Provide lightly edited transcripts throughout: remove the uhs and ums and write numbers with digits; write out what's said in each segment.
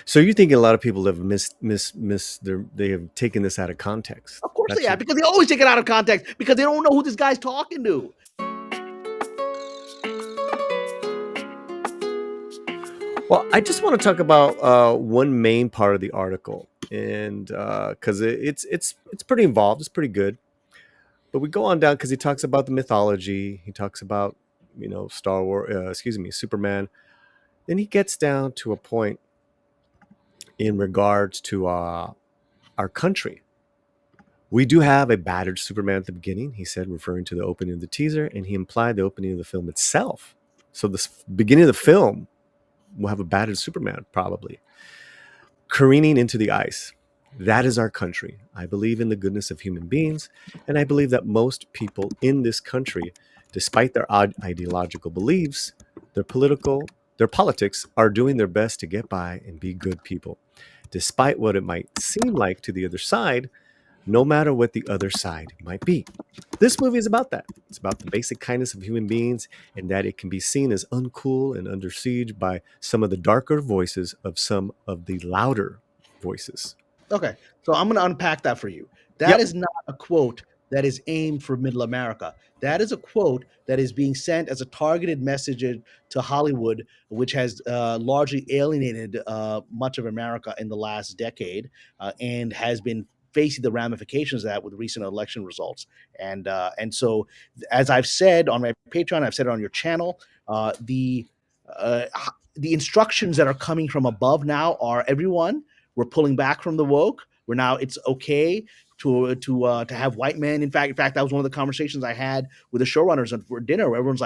So you're thinking a lot of people have they have taken this out of context. Of course they That's have, because they always take it out of context because they don't know who this guy's talking to. well. I just want to talk about one main part of the article, and because it's pretty involved, it's pretty good. But we go on down because he talks about the mythology. He talks about Star Wars. Excuse me, Superman. Then he gets down to a point in regards to our country. We do have a battered Superman at the beginning, he said, referring to the opening of the teaser, and he implied the opening of the film itself. So the beginning of the film will have a battered Superman, probably, careening into the ice. That is our country. I believe in the goodness of human beings, and I believe that most people in this country, despite their odd ideological beliefs, their politics, are doing their best to get by and be good people. Despite what it might seem like to the other side, no matter what the other side might be. This movie is about that. It's about the basic kindness of human beings and that it can be seen as uncool and under siege by some of the darker voices of some of the louder voices. Okay, so I'm going to unpack that for you. That Yep. is not a quote that is aimed for Middle America. That is a quote that is being sent as a targeted message to Hollywood, which has largely alienated much of America in the last decade, and has been facing the ramifications of that with recent election results. And so, as I've said on my Patreon, I've said it on your channel, uh, the instructions that are coming from above now are everyone. We're pulling back from the woke. We're now it's okay to have white men. In fact, that was one of the conversations I had with the showrunners for dinner. Where everyone's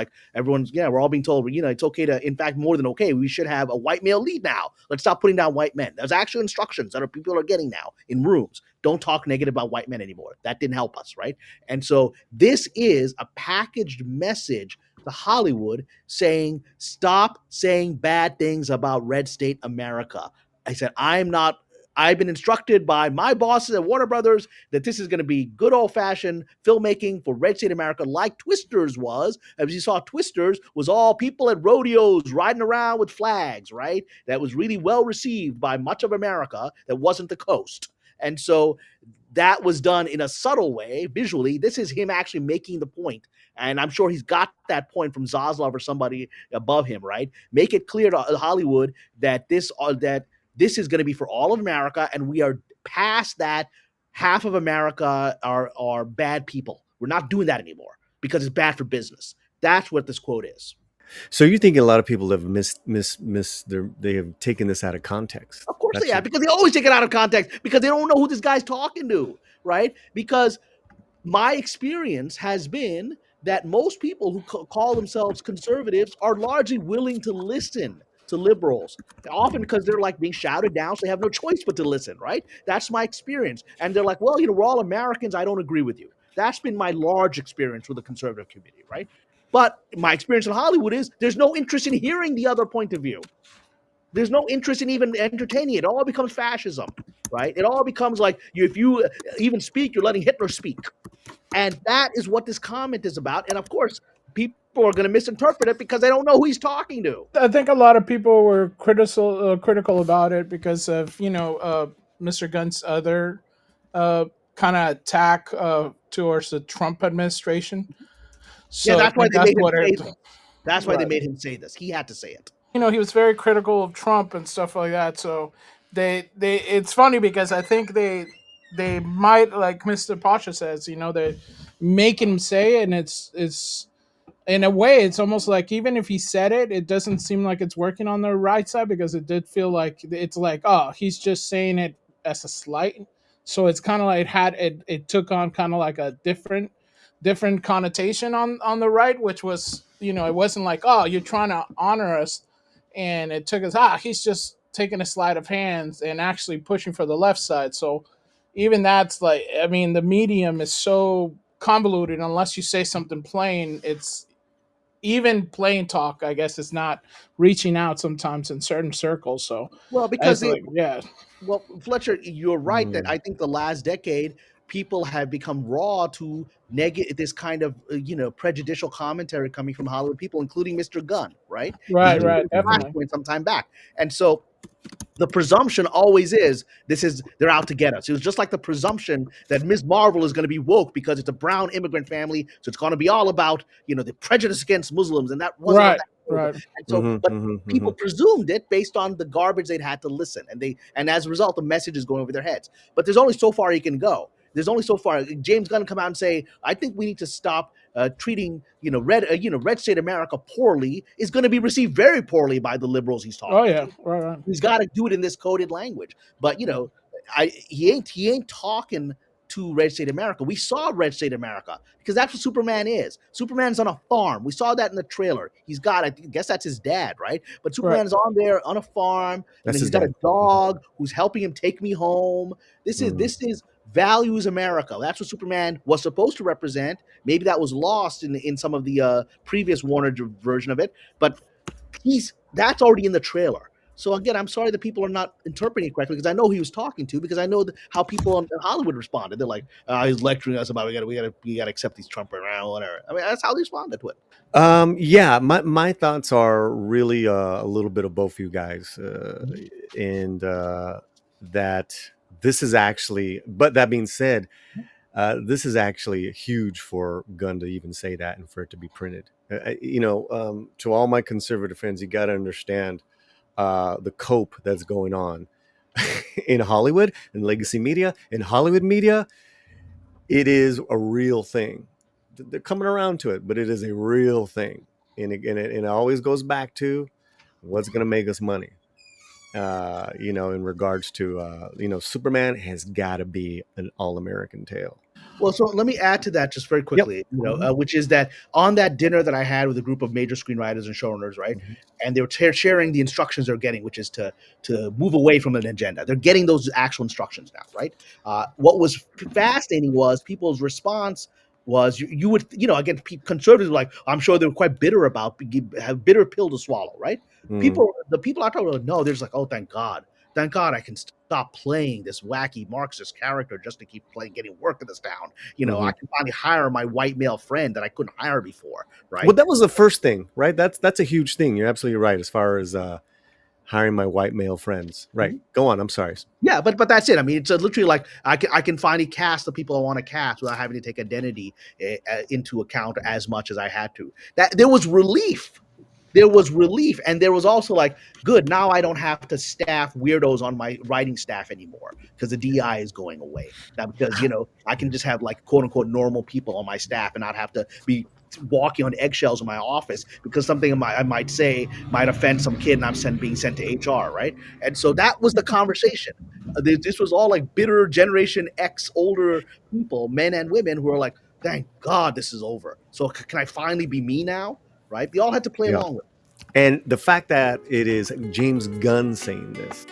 we're all being told it's okay to. In fact, more than okay, we should have a white male lead now. Let's stop putting down white men. There's actual instructions that people are getting now in rooms. Don't talk negative about white men anymore. That didn't help us, right? And so this is a packaged message to Hollywood saying, stop saying bad things about red state America. I said, I've been instructed by my bosses at Warner Brothers that this is going to be good old fashioned filmmaking for Red State America, like Twisters was. As you saw, Twisters was all people at rodeos riding around with flags, right? That was really well received by much of America that wasn't the coast. And so that was done in a subtle way visually. This is him actually making the point. And I'm sure he's got that point from Zaslav or somebody above him, right? Make it clear to Hollywood that this is going to be for all of America, and we are past that. Half of America are bad people. We're not doing that anymore because it's bad for business. That's what this quote is. So you're thinking a lot of people have they have taken this out of context. Of course they That's have, because they always take it out of context because they don't know who this guy's talking to, right? Because my experience has been that most people who call themselves conservatives are largely willing to listen to liberals, often because they're like being shouted down, so they have no choice but to listen, right? That's my experience. And they're like, well, we're all Americans. I don't agree with you. That's been my large experience with the conservative community, right? But my experience in Hollywood is there's no interest in hearing the other point of view. There's no interest in even entertaining it. It all becomes fascism, right? It all becomes like if you even speak, you're letting Hitler speak. And that is what this comment is about. And of course, people are going to misinterpret it because they don't know who he's talking to. I think a lot of people were critical about it because of Mr. Gunn's other kind of attack towards the Trump administration. Yeah, So I that's why think they that's made him what say it. this. That's why they Right. made him say this. He had to say it. He was very critical of Trump and stuff like that. So they it's funny because I think they might, like Mr. Pasha says, they make him say it, and it's in a way it's almost like even if he said it, it doesn't seem like it's working on the right side, because it did feel like it's like, oh, he's just saying it as a slight. So it's kind of like it took on kind of like a different connotation on the right, which was, it wasn't like, oh, you're trying to honor us, and it took us, he's just taking a sleight of hands and actually pushing for the left side. So even that's like, I mean, the medium is so convoluted. Unless you say something plain, it's even plain talk, I guess, is not reaching out sometimes in certain circles. So Well, because it's they, like, yeah. well, Fletcher, you're right that Hmm. I think the last decade people have become raw to this kind of prejudicial commentary coming from Hollywood people, including Mr. Gunn, right? He Right, just Hmm. right, made Hmm. definitely. Flashpoint some time back, and so The presumption always is they're out to get us. It was just like the presumption that Ms. Marvel is going to be woke because it's a brown immigrant family, so it's going to be all about the prejudice against Muslims, and that wasn't what Right. that was. Right. And so, Mhm, but mhm, people mhm. presumed it based on the garbage they'd had to listen, and as a result, the message is going over their heads. But there's only so far you can go. There's only so far. James Gunn come out and say, "I think we need to stop treating red state America poorly." Is going to be received very poorly by the liberals he's Oh talking yeah. to. Right. Right. He's got to do it in this coded language. But he ain't talking to Red State America. We saw Red State America because that's what Superman is. Superman's on a farm. We saw that in the trailer. I guess that's his dad, right? But Right. Superman is on there on a farm. That's He's his got dad. a dog who's helping him take me home. This is Mhm, this is values America. That's what Superman was supposed to represent. Maybe that was lost in some of the previous Warner version of it, but that's already in the trailer. So again, I'm sorry that people are not interpreting it correctly because I know he was talking to because I know how people in Hollywood responded. They're like, "He's lecturing us about we got to accept these Trump around whatever." I mean, that's how they responded to it. Yeah, my thoughts are really a little bit of both you guys, Mhm. and that this is actually. But that being said, this is actually huge for Gunn to even say that and for it to be printed. To all my conservative friends, you got to understand the cope that's going on in Hollywood and legacy media. In Hollywood media, it is a real thing. They're coming around to it, but it is a real thing, and it always goes back to what's going to make us money. In regards to Superman has got to be an all-American tale. Well, so let me add to that just very Yep. quickly, Hmm. which is that on that dinner that I had with a group of major screenwriters and showrunners, right, Hmm. and they were sharing the instructions they're getting, which is to move away from an agenda. They're getting those actual instructions now, right? What was fascinating was people's response was you would again conservatives were like, I'm sure they were quite bitter about have bitter pill to swallow, right? Hmm. The people I talking about, no, there's like, oh, thank God I can stop playing this wacky Marxist character just to keep playing, getting work in this town. I Hmm. can finally hire my white male friend that I couldn't hire before, Well, right? that was the first thing, right? That's a huge thing. You're absolutely right as far as hiring my white male friends. Right. Mhm. Go on. I'm sorry. Yeah, but that's it. I mean, it's literally like I can finally cast the people I want to cast without having to take identity into account as much as I had to. That there was relief. There was relief, and there was also like, good. Now I don't have to staff weirdos on my writing staff anymore because the DI is going away now. Because I can just have like quote unquote normal people on my staff and not have to be walking on eggshells in my office because something I might say might offend some kid and being sent to HR, right? And so that was the conversation. This was all like bitter Generation X older people, men and women, who are like, thank God this is over. So can I finally be me now? Right? They all had to play Yeah. along with And the fact that it is James Gunn saying this,